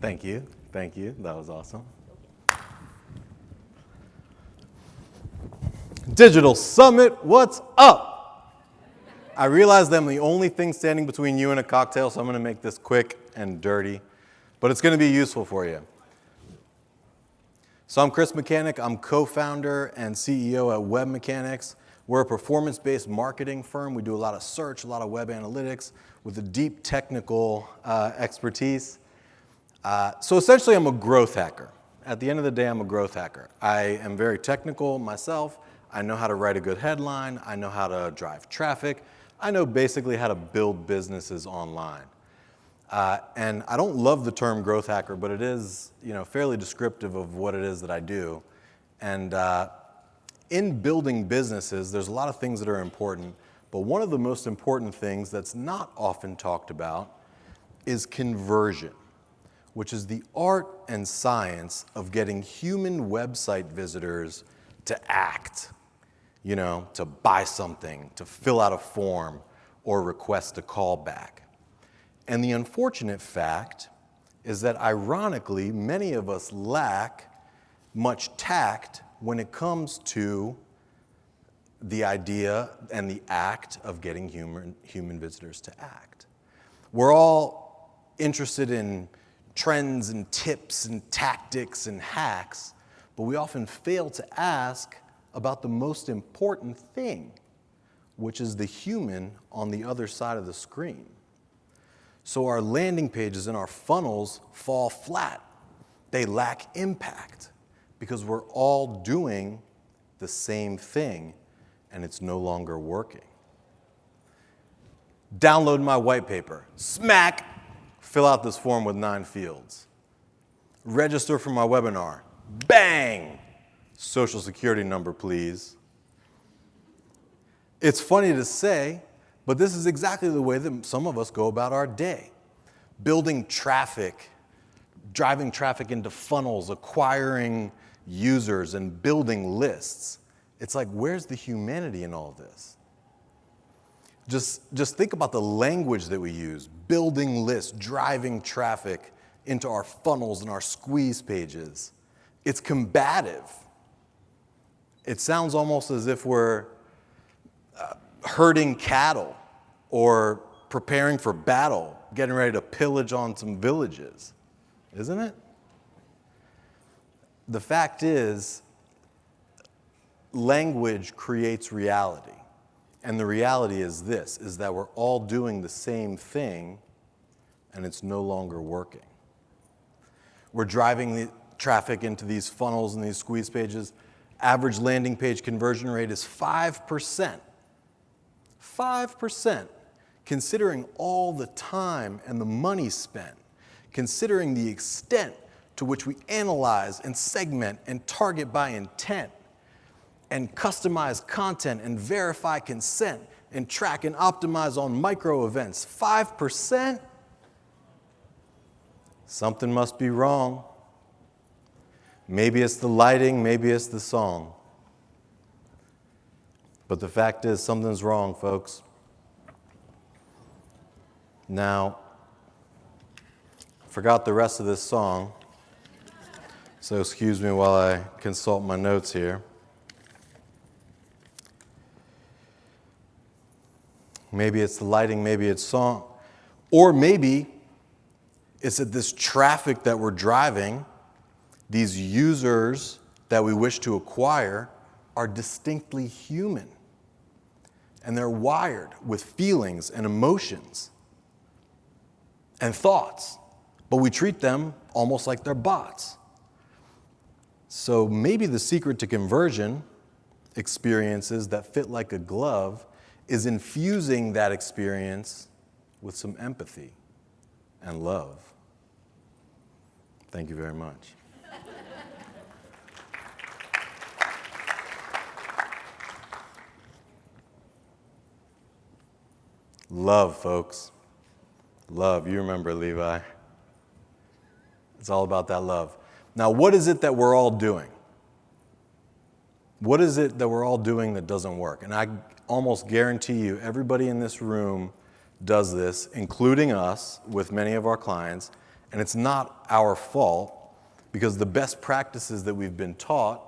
Thank you. Thank you. That was awesome. Digital Summit, what's up? I realize that I'm the only thing standing between you and a cocktail, so I'm going to make this quick and dirty, but it's going to be useful for you. So I'm Chris Mechanic. I'm co-founder and CEO at Web Mechanics. We're a performance-based marketing firm. We do a lot of search, a lot of web analytics with a deep technical expertise. So essentially, I'm a growth hacker. At the end of the day, I'm a growth hacker. I am very technical myself. I know how to write a good headline. I know how to drive traffic. I know basically how to build businesses online. And I don't love the term growth hacker, but it is, fairly descriptive of what it is that I do. And in building businesses, there's a lot of things that are important, but one of the most important things that's not often talked about is conversion, which is the art and science of getting human website visitors to act, to buy something, to fill out a form, or request a callback. And the unfortunate fact is that, ironically, many of us lack much tact when it comes to the idea and the act of getting human visitors to act. We're all interested in trends and tips and tactics and hacks, but we often fail to ask about the most important thing, which is the human on the other side of the screen. So our landing pages and our funnels fall flat. They lack impact because we're all doing the same thing and it's no longer working. Download my white paper. Smack! Fill out this form with 9 fields. Register for my webinar. Bang! Social security number, please. It's funny to say, but this is exactly the way that some of us go about our day. Building traffic, driving traffic into funnels, acquiring users, and building lists. It's like, where's the humanity in all this? Just think about the language that we use. Building lists, driving traffic into our funnels and our squeeze pages. It's combative. It sounds almost as if we're herding cattle or preparing for battle, getting ready to pillage on some villages, isn't it? The fact is, language creates reality. And the reality is this, is that we're all doing the same thing and it's no longer working. We're driving the traffic into these funnels and these squeeze pages. Average landing page conversion rate is 5%. 5%. Considering all the time and the money spent, considering the extent to which we analyze and segment and target by intent, and customize content and verify consent and track and optimize on micro events. 5%? Something must be wrong. Maybe it's the lighting, maybe it's the song. But the fact is, something's wrong, folks. Now, I forgot the rest of this song, so excuse me while I consult my notes here. Maybe it's the lighting, maybe it's song, or maybe it's that this traffic that we're driving, these users that we wish to acquire, are distinctly human. And they're wired with feelings and emotions and thoughts, but we treat them almost like they're bots. So maybe the secret to conversion experiences that fit like a glove is infusing that experience with some empathy and love. Thank you very much. Love, folks. Love. You remember, Levi. It's all about that love. Now, what is it that we're all doing? What is it that we're all doing that doesn't work? And I almost guarantee you everybody in this room does this, including us with many of our clients, And it's not our fault, because the best practices that we've been taught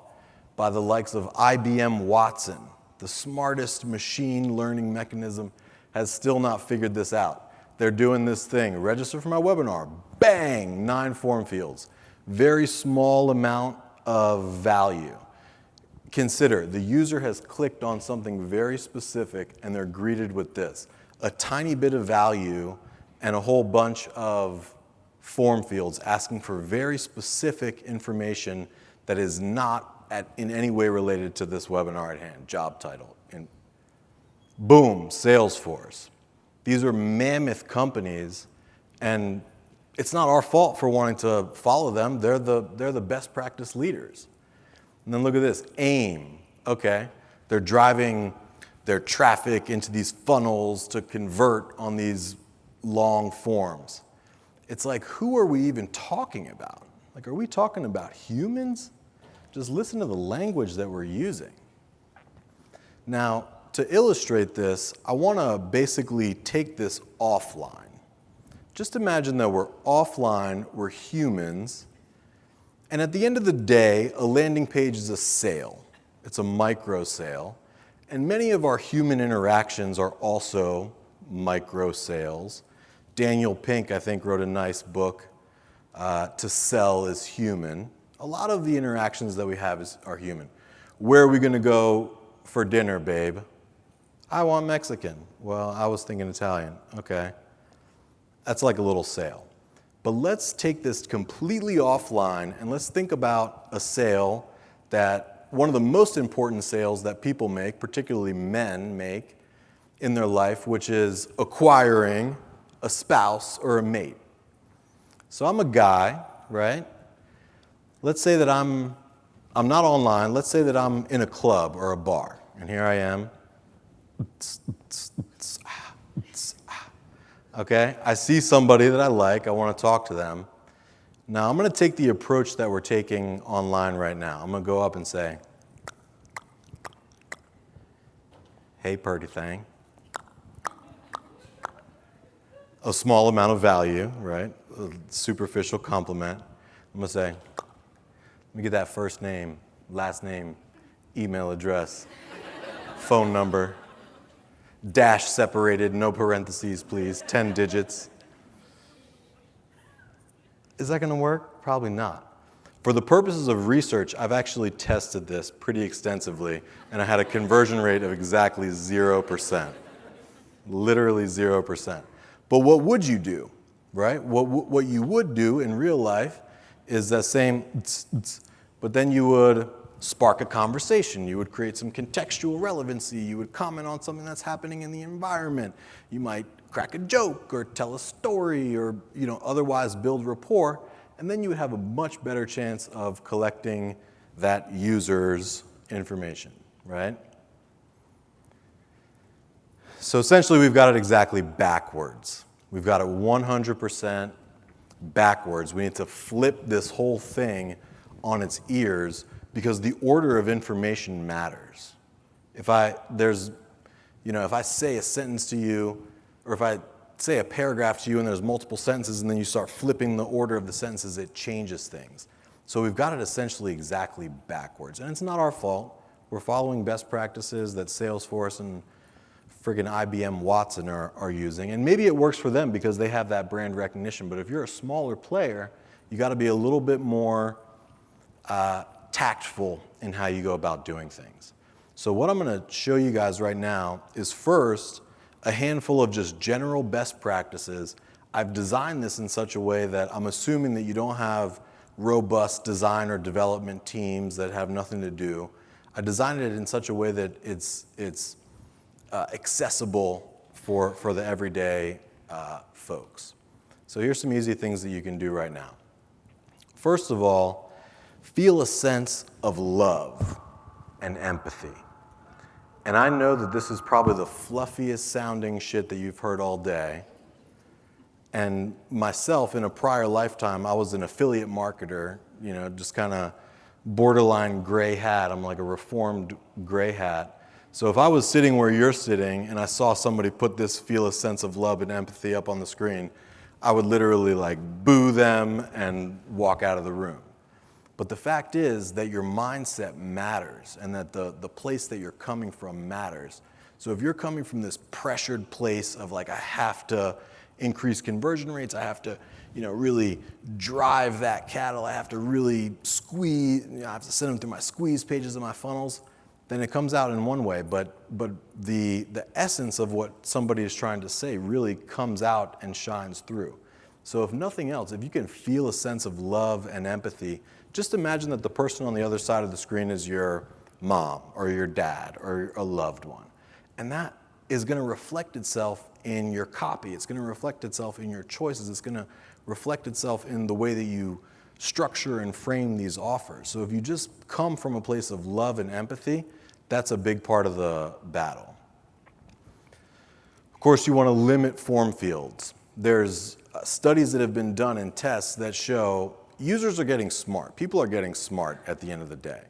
by the likes of IBM Watson, the smartest machine learning mechanism, has still not figured this out. They're doing this thing, register for my webinar, bang, 9 form fields. Very small amount of value. Consider, the user has clicked on something very specific and they're greeted with this. A tiny bit of value and a whole bunch of form fields asking for very specific information that is not in any way related to this webinar at hand, job title. And boom, Salesforce. These are mammoth companies, and it's not our fault for wanting to follow them. They're the best practice leaders. And then look at this, AIM. Okay, they're driving their traffic into these funnels to convert on these long forms. It's like, who are we even talking about? Like, are we talking about humans? Just listen to the language that we're using. Now, to illustrate this, I want to basically take this offline. Just imagine that we're offline, we're humans, and at the end of the day, a landing page is a sale. It's a micro sale, and many of our human interactions are also micro sales. Daniel Pink, I think, wrote a nice book, To Sell is Human. A lot of the interactions that we have are human. Where are we going to go for dinner, babe? I want Mexican. Well, I was thinking Italian. Okay. That's like a little sale. But let's take this completely offline and let's think about a sale that one of the most important sales that people make, particularly men make in their life, which is acquiring a spouse or a mate. So I'm a guy, right? Let's say that I'm not online. Let's say that I'm in a club or a bar, and here I am. Okay, I see somebody that I like. I want to talk to them. Now I'm going to take the approach that we're taking online right now. I'm going to go up and say, "Hey, pretty thing." A small amount of value, right? A superficial compliment. I'm going to say, let me get that first name, last name, email address, phone number, dash separated, no parentheses, please, 10 digits. Is that going to work? Probably not. For the purposes of research, I've actually tested this pretty extensively, and I had a conversion rate of exactly 0%. Literally 0%. But what would you do, right? What you would do in real life is that same, but then you would spark a conversation. You would create some contextual relevancy. You would comment on something that's happening in the environment. You might crack a joke or tell a story or otherwise build rapport, and then you would have a much better chance of collecting that user's information, right? So essentially, we've got it exactly backwards. We've got it 100% backwards. We need to flip this whole thing on its ears because the order of information matters. If I say a sentence to you, or if I say a paragraph to you and there's multiple sentences and then you start flipping the order of the sentences, it changes things. So we've got it essentially exactly backwards. And it's not our fault. We're following best practices that Salesforce and friggin' IBM Watson are using. And maybe it works for them because they have that brand recognition. But if you're a smaller player, you got to be a little bit more tactful in how you go about doing things. So what I'm going to show you guys right now is first a handful of just general best practices. I've designed this in such a way that I'm assuming that you don't have robust design or development teams that have nothing to do. I designed it in such a way that it's accessible for the everyday folks. So here's some easy things that you can do right now. First of all, feel a sense of love and empathy. And I know that this is probably the fluffiest sounding shit that you've heard all day. And myself, in a prior lifetime, I was an affiliate marketer, just kind of borderline gray hat. I'm like a reformed gray hat. So if I was sitting where you're sitting and I saw somebody put this feel a sense of love and empathy up on the screen, I would literally like boo them and walk out of the room. But the fact is that your mindset matters and that the place that you're coming from matters. So if you're coming from this pressured place of like, I have to increase conversion rates, I have to, really drive that cattle, I have to really squeeze, I have to send them through my squeeze pages of my funnels, then it comes out in one way. But the essence of what somebody is trying to say really comes out and shines through. So if nothing else, if you can feel a sense of love and empathy, just imagine that the person on the other side of the screen is your mom or your dad or a loved one. And that is going to reflect itself in your copy. It's going to reflect itself in your choices. It's going to reflect itself in the way that you structure and frame these offers. So if you just come from a place of love and empathy, that's a big part of the battle. Of course, you want to limit form fields. There's studies that have been done and tests that show users are getting smart. People are getting smart at the end of the day.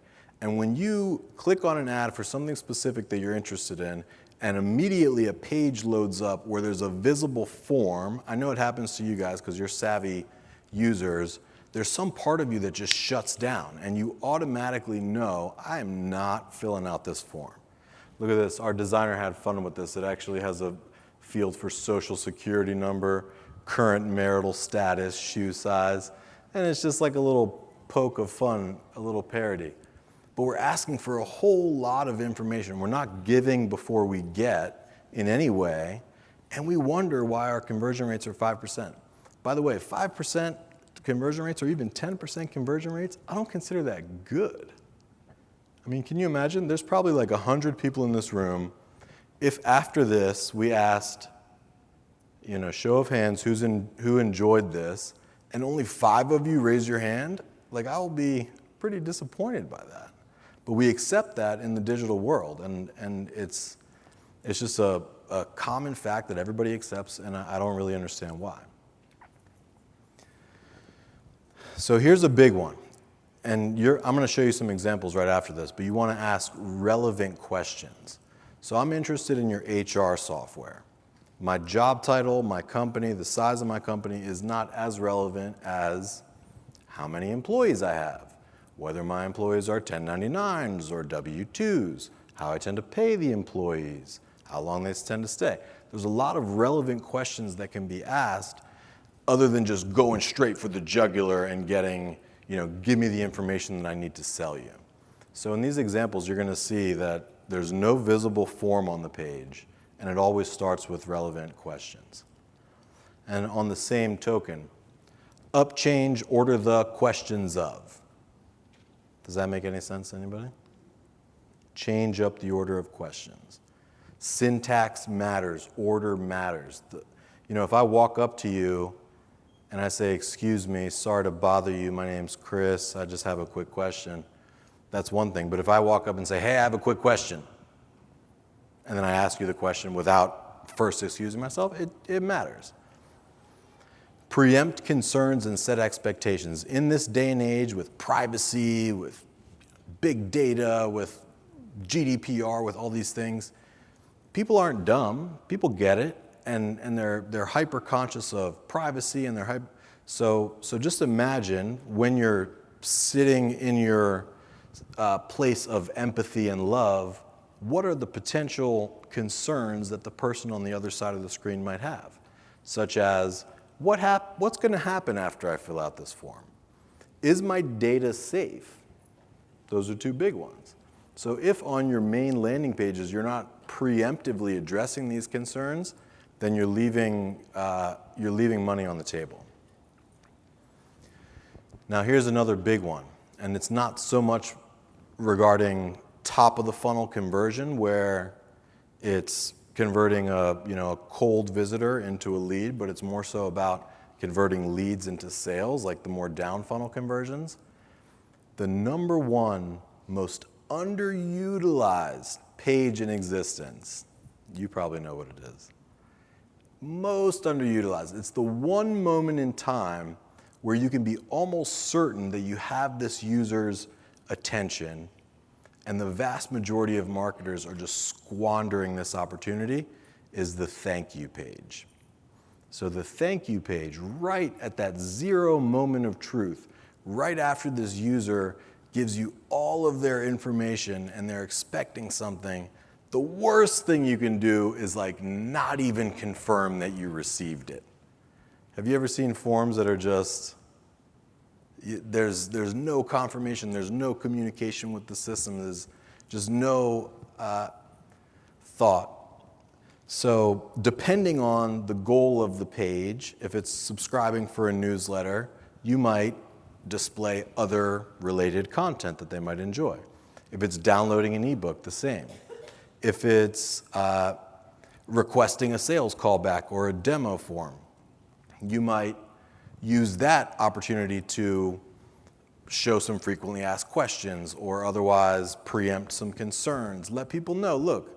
And when you click on an ad for something specific that you're interested in, and immediately a page loads up where there's a visible form, I know it happens to you guys because you're savvy users, there's some part of you that just shuts down and you automatically know, I am not filling out this form. Look at this, our designer had fun with this. It actually has a field for social security number, current marital status, shoe size, and it's just like a little poke of fun, a little parody. But we're asking for a whole lot of information. We're not giving before we get in any way, and we wonder why our conversion rates are 5%. By the way, 5% conversion rates or even 10% conversion rates, I don't consider that good. I mean, can you imagine? There's probably like 100 people in this room. If after this we asked, show of hands, who enjoyed this, and only 5 of you raise your hand, like I will be pretty disappointed by that. But we accept that in the digital world, and it's just a common fact that everybody accepts, and I don't really understand why. So here's a big one, and I'm going to show you some examples right after this, but you want to ask relevant questions. So I'm interested in your HR software. My job title, my company, the size of my company is not as relevant as how many employees I have, whether my employees are 1099s or W-2s, how I tend to pay the employees, how long they tend to stay. There's a lot of relevant questions that can be asked other than just going straight for the jugular and getting, give me the information that I need to sell you. So in these examples, you're going to see that there's no visible form on the page, and it always starts with relevant questions. And on the same token, up change, order the questions of. Does that make any sense to anybody? Change up the order of questions. Syntax matters, order matters. If I walk up to you and I say, excuse me, sorry to bother you, my name's Chris, I just have a quick question, that's one thing. But if I walk up and say, hey, I have a quick question, and then I ask you the question without first excusing myself, it matters. Preempt concerns and set expectations. In this day and age with privacy, with big data, with GDPR, with all these things, people aren't dumb. People get it, and they're hyper conscious of privacy, and so just imagine when you're sitting in your place of empathy and love, what are the potential concerns that the person on the other side of the screen might have, such as what's going to happen after I fill out this form? Is my data safe? Those are 2 big ones. So if on your main landing pages you're not preemptively addressing these concerns, then you're leaving money on the table. Now here's another big one, and it's not so much regarding top of the funnel conversion where it's converting a cold visitor into a lead, but it's more so about converting leads into sales, like the more down funnel conversions. The number one most underutilized page in existence, you probably know what it is. Most underutilized. It's the one moment in time where you can be almost certain that you have this user's attention, and the vast majority of marketers are just squandering this opportunity, is the thank you page. So the thank you page, right at that 0 moment of truth, right after this user gives you all of their information and they're expecting something, the worst thing you can do is like not even confirm that you received it. Have you ever seen forms that are just, there's no confirmation, there's no communication with the system, there's just no thought. So depending on the goal of the page, if it's subscribing for a newsletter, you might display other related content that they might enjoy. If it's downloading an ebook, the same. If it's requesting a sales callback or a demo form, you might use that opportunity to show some frequently asked questions or otherwise preempt some concerns. Let people know, look,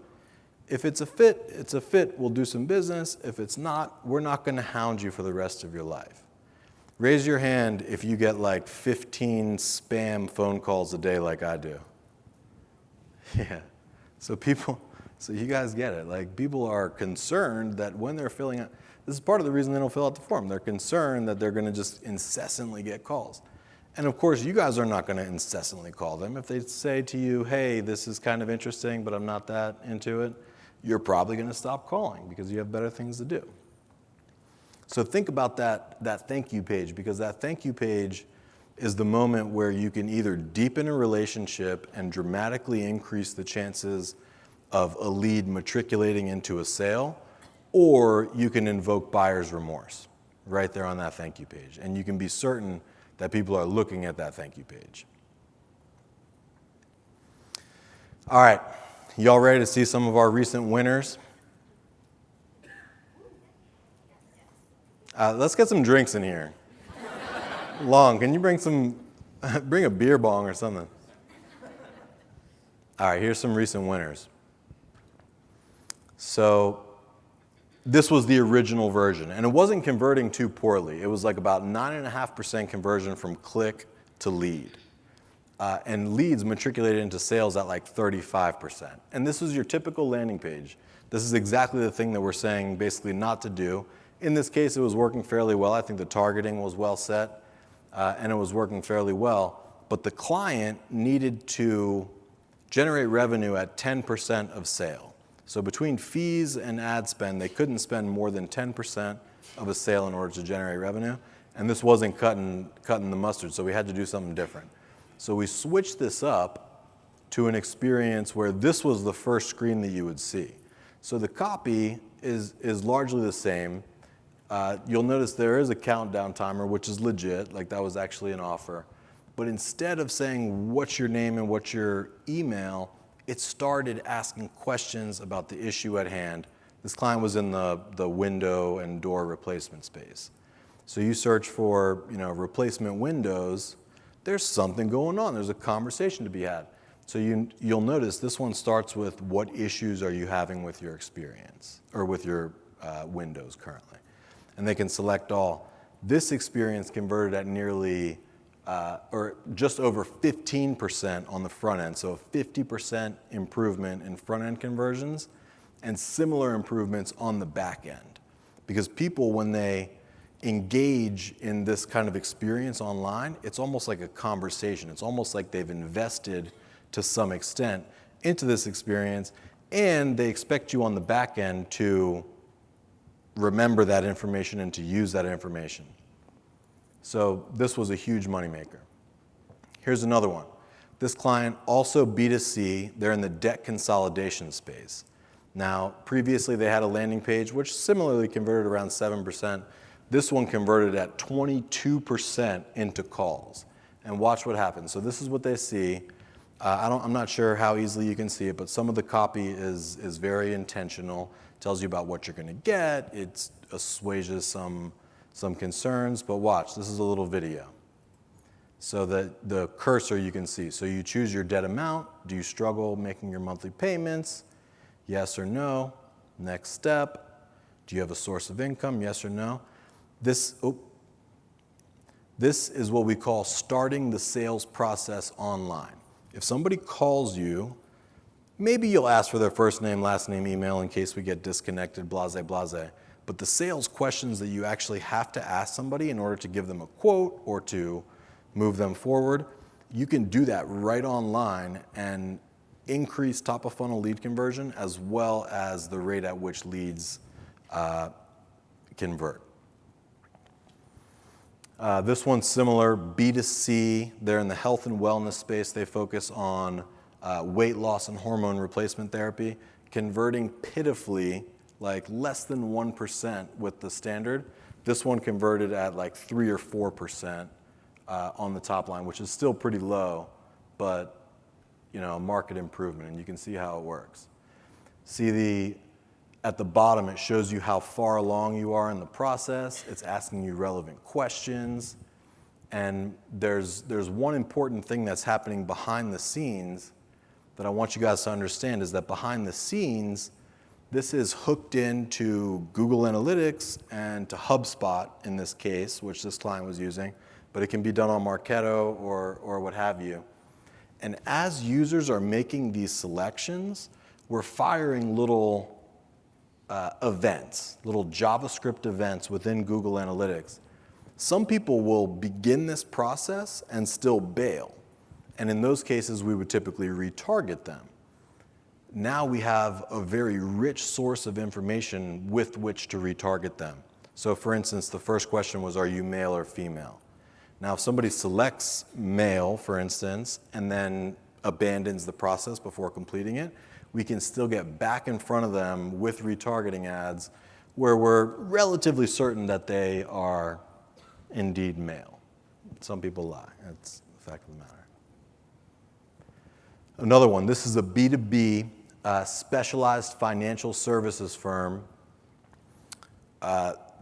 if it's a fit, we'll do some business. If it's not, we're not going to hound you for the rest of your life. Raise your hand if you get like 15 spam phone calls a day like I do. Yeah. So you guys get it. Like, people are concerned that when they're filling out, this is part of the reason they don't fill out the form. They're concerned that they're going to just incessantly get calls. And of course, you guys are not going to incessantly call them. If they say to you, hey, this is kind of interesting, but I'm not that into it, you're probably going to stop calling because you have better things to do. So think about that thank you page, because that thank you page is the moment where you can either deepen a relationship and dramatically increase the chances of a lead matriculating into a sale, or you can invoke buyer's remorse right there on that thank you page. And you can be certain that people are looking at that thank you page. All right, y'all ready to see some of our recent winners? Let's get some drinks in here. Long, can you bring a beer bong or something? All right, here's some recent winners. So this was the original version, and it wasn't converting too poorly. It was like about 9.5% conversion from click to lead. And leads matriculated into sales at like 35%. And this was your typical landing page. This is exactly the thing that we're saying basically not to do. In this case, it was working fairly well. I think the targeting was well set, and it was working fairly well. But the client needed to generate revenue at 10% of sale. So between fees and ad spend, they couldn't spend more than 10% of a sale in order to generate revenue. And this wasn't cutting the mustard, so we had to do something different. So we switched this up to an experience where this was the first screen that you would see. So the copy is largely the same. You'll notice there is a countdown timer, which is legit, like that was actually an offer. But instead of saying what's your name and what's your email, it started asking questions about the issue at hand. This client was in the window and door replacement space. So you search for, replacement windows, there's something going on. There's a conversation to be had. So you'll notice this one starts with what issues are you having with your experience or with your windows currently. And they can select all. This experience converted at nearly or just over 15% on the front end. So a 50% improvement in front end conversions and similar improvements on the back end. Because people, when they engage in this kind of experience online, it's almost like a conversation. It's almost like they've invested to some extent into this experience, and they expect you on the back end to remember that information and to use that information. So this was a huge moneymaker. Here's another one. This client, also B2C, they're in the debt consolidation space. Now, previously they had a landing page which similarly converted around 7%. This one converted at 22% into calls. And watch what happens. So this is what they see. I'm not sure how easily you can see it, but some of the copy is very intentional. Tells you about what you're going to get. It assuages some concerns, but watch. This is a little video. So that the cursor you can see. So you choose your debt amount. Do you struggle making your monthly payments? Yes or no. Next step. Do you have a source of income? Yes or no. This is what we call starting the sales process online. If somebody calls you, maybe you'll ask for their first name, last name, email in case we get disconnected, blase, blase. But the sales questions that you actually have to ask somebody in order to give them a quote or to move them forward, you can do that right online and increase top of funnel lead conversion as well as the rate at which leads convert. This one's similar, B2C. They're in the health and wellness space. They focus on weight loss and hormone replacement therapy, converting pitifully like less than 1% with the standard. This one converted at like 3 or 4% on the top line, which is still pretty low, but market improvement, and you can see how it works. See at the bottom, it shows you how far along you are in the process. It's asking you relevant questions. And there's one important thing that's happening behind the scenes that I want you guys to understand is that behind the scenes, this is hooked into Google Analytics and to HubSpot in this case, which this client was using, but it can be done on Marketo or what have you. And as users are making these selections, we're firing little events, little JavaScript events within Google Analytics. Some people will begin this process and still bail. And in those cases, we would typically retarget them. Now we have a very rich source of information with which to retarget them. So for instance, the first question was, are you male or female? Now, if somebody selects male, for instance, and then abandons the process before completing it, we can still get back in front of them with retargeting ads where we're relatively certain that they are indeed male. Some people lie. That's the fact of the matter. Another one, this is a B2B specialized financial services firm.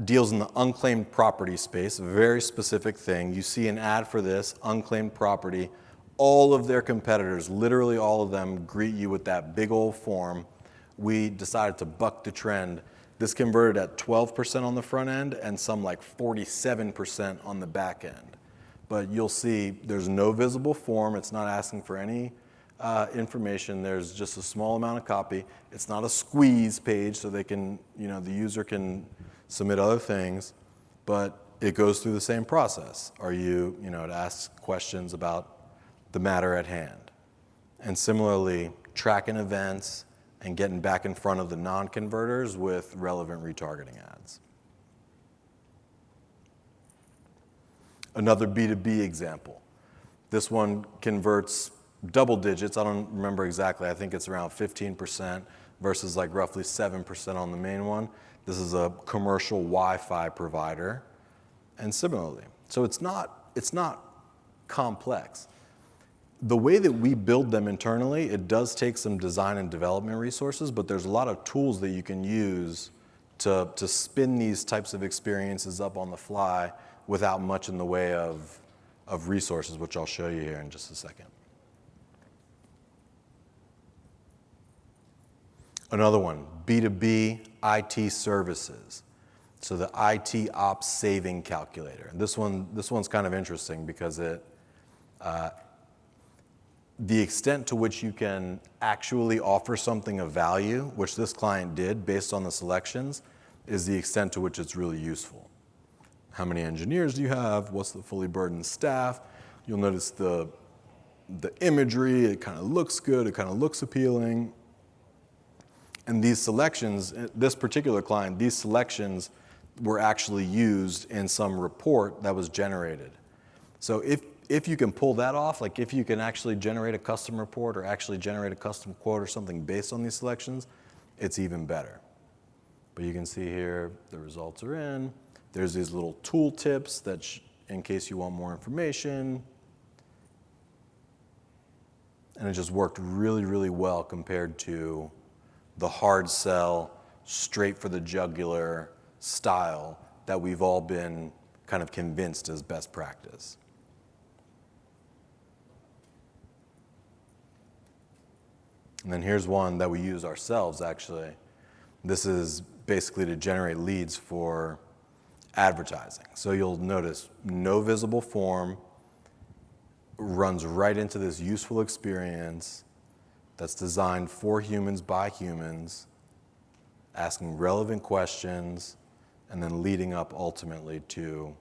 Deals in the unclaimed property space, a very specific thing. You see an ad for this, unclaimed property. All of their competitors, literally all of them, greet you with that big old form. We decided to buck the trend. This converted at 12% on the front end and some like 47% on the back end. But you'll see there's no visible form. It's not asking for any information. There's just a small amount of copy. It's not a squeeze page so they can, the user can submit other things, but it goes through the same process. Are you, to ask questions about the matter at hand. And similarly, tracking events and getting back in front of the non-converters with relevant retargeting ads. Another B2B example. This one converts double digits. I don't remember exactly. I think it's around 15% versus like roughly 7% on the main one. This is a commercial Wi-Fi provider. And similarly. So it's not complex. The way that we build them internally, it does take some design and development resources, but there's a lot of tools that you can use to spin these types of experiences up on the fly without much in the way of resources, which I'll show you here in just a second. Another one, B2B IT services. So the IT ops saving calculator. And this one's kind of interesting because the extent to which you can actually offer something of value, which this client did based on the selections, is the extent to which it's really useful. How many engineers do you have? What's the fully burdened staff? You'll notice the imagery, it kind of looks good, it kind of looks appealing. And these selections, this particular client, these selections were actually used in some report that was generated. So if you can pull that off, like if you can actually generate a custom report or actually generate a custom quote or something based on these selections, it's even better. But you can see here, the results are in. There's these little tool tips that in case you want more information. And it just worked really, really well compared to the hard sell, straight for the jugular style that we've all been kind of convinced is best practice. And then here's one that we use ourselves, actually. This is basically to generate leads for advertising. So you'll notice no visible form, runs right into this useful experience that's designed for humans by humans, asking relevant questions, and then leading up ultimately to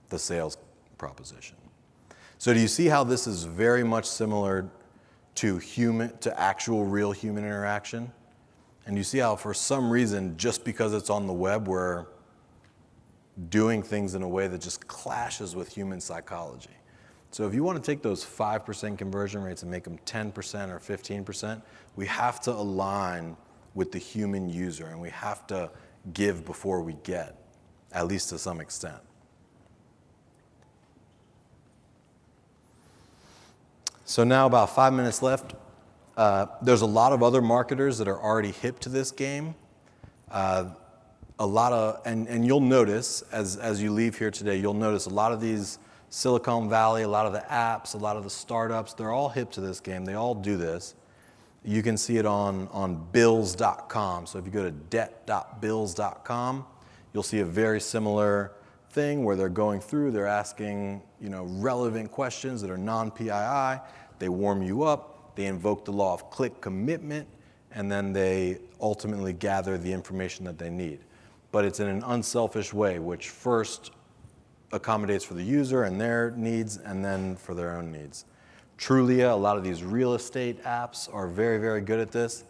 the sales proposition. So do you see how this is very much similar to actual real human interaction? And you see how for some reason, just because it's on the web, we're doing things in a way that just clashes with human psychology. So if you want to take those 5% conversion rates and make them 10% or 15%, we have to align with the human user, and we have to give before we get, at least to some extent. So now about 5 minutes left. There's a lot of other marketers that are already hip to this game. And you'll notice, as you leave here today, you'll notice a lot of these Silicon Valley, a lot of the apps, a lot of the startups, they're all hip to this game. They all do this. You can see it on bills.com. So if you go to debt.bills.com, you'll see a very similar thing where they're going through, they're asking, relevant questions that are non-PII. They warm you up, they invoke the law of click commitment, and then they ultimately gather the information that they need. But it's in an unselfish way, which first accommodates for the user and their needs, and then for their own needs. Trulia, a lot of these real estate apps are very, very good at this.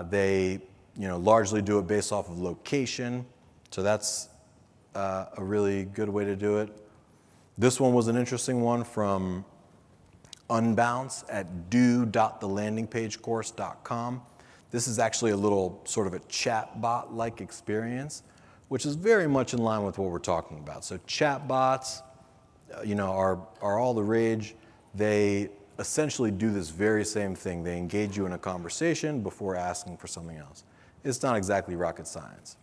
They, largely do it based off of location, so that's a really good way to do it. This one was an interesting one from Unbounce at do.thelandingpagecourse.com. This is actually a little sort of a chatbot-like experience, which is very much in line with what we're talking about. So chatbots, are all the rage. They essentially do this very same thing. They engage you in a conversation before asking for something else. It's not exactly rocket science.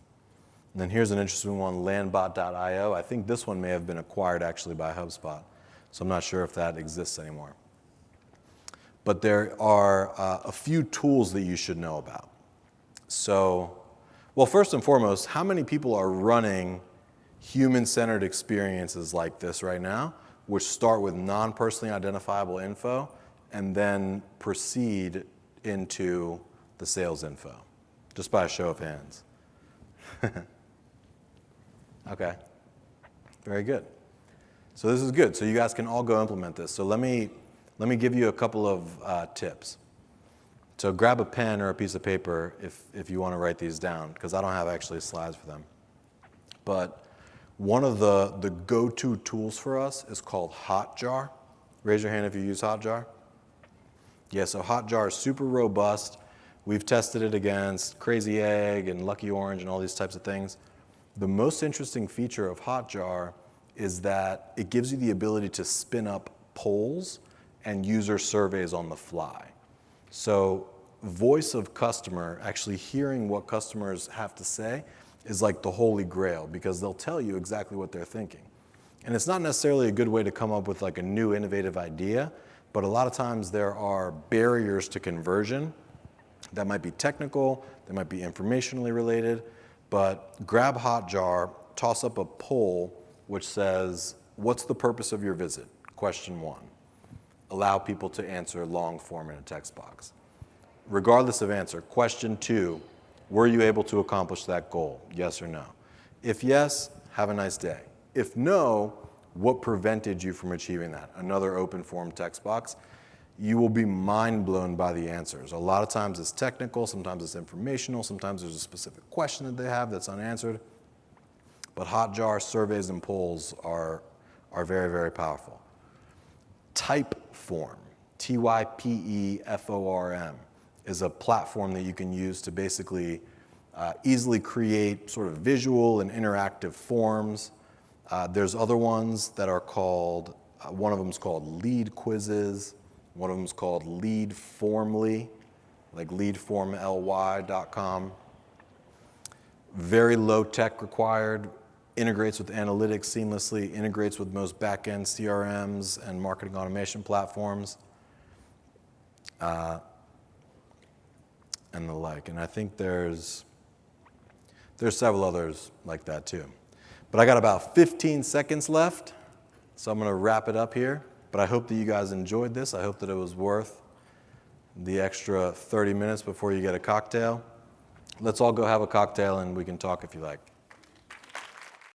And then here's an interesting one, landbot.io. I think this one may have been acquired actually by HubSpot, so I'm not sure if that exists anymore. But there are a few tools that you should know about. So, well, first and foremost, how many people are running human-centered experiences like this right now, which start with non-personally identifiable info and then proceed into the sales info? Just by a show of hands. Okay, very good. So this is good. So you guys can all go implement this. So let me give you a couple of tips. So grab a pen or a piece of paper if you want to write these down, because I don't have actually slides for them. But one of the go-to tools for us is called Hotjar. Raise your hand if you use Hotjar. Yeah, so Hotjar is super robust. We've tested it against Crazy Egg and Lucky Orange and all these types of things. The most interesting feature of Hotjar is that it gives you the ability to spin up polls and user surveys on the fly. So voice of customer, actually hearing what customers have to say, is like the holy grail, because they'll tell you exactly what they're thinking. And it's not necessarily a good way to come up with like a new innovative idea, but a lot of times there are barriers to conversion that might be technical, that might be informationally related. But grab Hotjar, toss up a poll which says, what's the purpose of your visit? Question 1. Allow people to answer long form in a text box. Regardless of answer, question 2, were you able to accomplish that goal? Yes or no? If yes, have a nice day. If no, what prevented you from achieving that? Another open form text box. You will be mind blown by the answers. A lot of times it's technical, sometimes it's informational, sometimes there's a specific question that they have that's unanswered. But Hotjar surveys and polls are very, very powerful. Typeform, Typeform, is a platform that you can use to basically easily create sort of visual and interactive forms. There's other ones that are called, one of them is called lead quizzes. One of them is called Leadformly, like leadformly.com. Very low tech required, integrates with analytics seamlessly, integrates with most back-end CRMs and marketing automation platforms, and the like. And I think there's several others like that too. But I got about 15 seconds left, so I'm going to wrap it up here. But I hope that you guys enjoyed this. I hope that it was worth the extra 30 minutes before you get a cocktail. Let's all go have a cocktail and we can talk if you like.